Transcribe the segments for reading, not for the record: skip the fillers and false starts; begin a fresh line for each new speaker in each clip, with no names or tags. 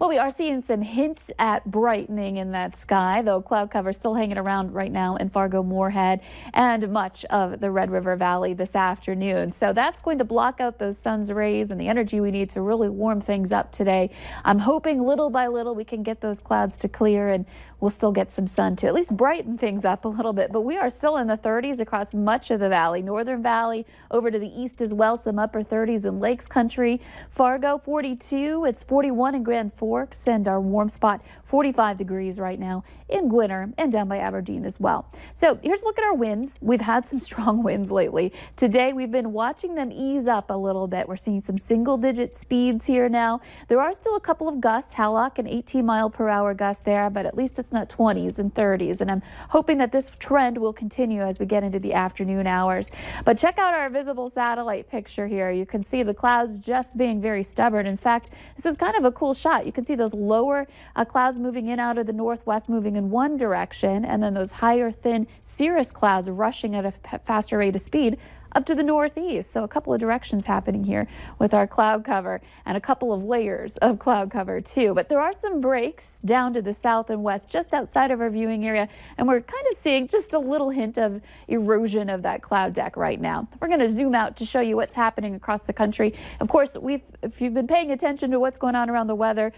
Well, we are seeing some hints at brightening in that sky, though cloud cover still hanging around right now in Fargo-Moorhead and much of the Red River Valley this afternoon. So that's going to block out those sun's rays and the energy we need to really warm things up today. I'm hoping little by little we can get those clouds to clear and we'll still get some sun to at least brighten things up a little bit. But we are still in the 30s across much of the valley, Northern Valley over to the east as well, some upper 30s in Lakes Country. Fargo 42, it's 41 in Grand Forks, and our warm spot 45 degrees right now in Gwinner and down by Aberdeen as well. So here's a look at our winds. We've had some strong winds lately. Today we've been watching them ease up a little bit. We're seeing some single-digit speeds here now. There are still a couple of gusts, Hallock an 18-mile-per-hour gust there, but at least it's not 20s and 30s, and I'm hoping that this trend will continue as we get into the afternoon hours. But check out our visible satellite picture here. You can see the clouds just being very stubborn. In fact, this is kind of a cool shot. You can see those lower clouds moving in out of the northwest, moving in one direction, and then those higher thin cirrus clouds rushing at a faster rate of speed up to the northeast. So a couple of directions happening here with our cloud cover and a couple of layers of cloud cover too. But there are some breaks down to the south and west just outside of our viewing area, and we're kind of seeing just a little hint of erosion of that cloud deck right now. We're going to zoom out to show you what's happening across the country. Of course, if you've been paying attention to what's going on around the weather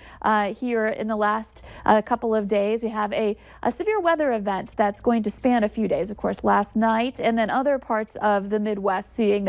here in the last couple of days, we have a severe weather event that's going to span a few days. Of course, last night and then other parts of the Midwest seeing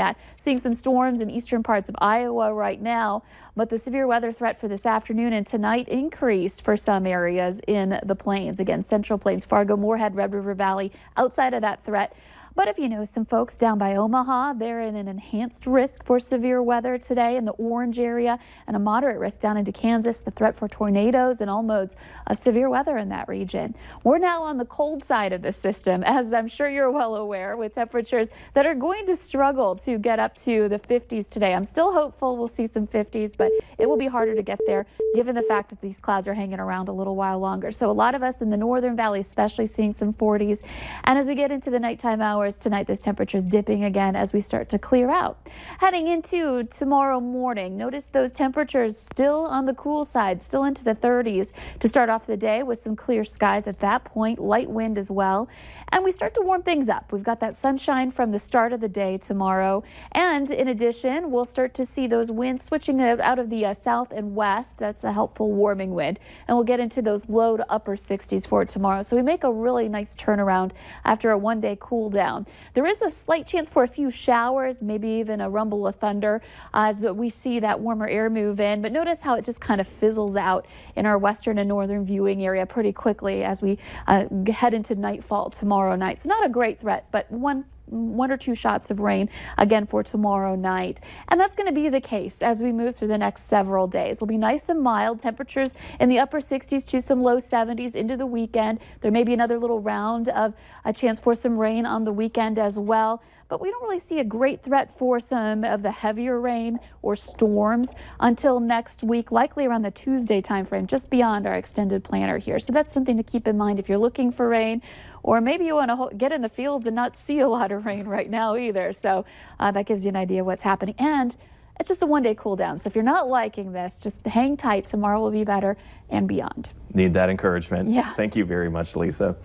some storms in eastern parts of Iowa right now, but the severe weather threat for this afternoon and tonight increased for some areas in the plains. Again, Central Plains, Fargo, Moorhead, Red River Valley outside of that threat. But if you know some folks down by Omaha, they're in an enhanced risk for severe weather today in the orange area and a moderate risk down into Kansas, the threat for tornadoes and all modes of severe weather in that region. We're now on the cold side of the system, as I'm sure you're well aware, with temperatures that are going to struggle to get up to the 50s today. I'm still hopeful we'll see some 50s, but it will be harder to get there given the fact that these clouds are hanging around a little while longer. So a lot of us in the northern valley especially seeing some 40s. And as we get into the nighttime hours tonight, this temperature is dipping again as we start to clear out. Heading into tomorrow morning, notice those temperatures still on the cool side, still into the 30s to start off the day with some clear skies at that point, light wind as well. And we start to warm things up. We've got that sunshine from the start of the day tomorrow. And in addition, we'll start to see those winds switching out of the south and west. That's a helpful warming wind. And we'll get into those low to upper 60s for tomorrow. So we make a really nice turnaround after a one-day cool down. There is a slight chance for a few showers, maybe even a rumble of thunder as we see that warmer air move in. But notice how it just kind of fizzles out in our western and northern viewing area pretty quickly as we head into nightfall tomorrow night. So not a great threat, but one or two shots of rain again for tomorrow night. And that's going to be the case as we move through the next several days. Will be nice and mild temperatures in the upper 60s to some low 70s into the weekend. There may be another little round of a chance for some rain on the weekend as well. But we don't really see a great threat for some of the heavier rain or storms until next week, likely around the Tuesday timeframe, just beyond our extended planner here. So that's something to keep in mind if you're looking for rain, or maybe you want to get in the fields and not see a lot of rain right now either. So that gives you an idea of what's happening. And it's just a one-day cool down. So if you're not liking this, just hang tight. Tomorrow will be better and beyond.
Need that encouragement.
Yeah.
Thank you very much, Lisa.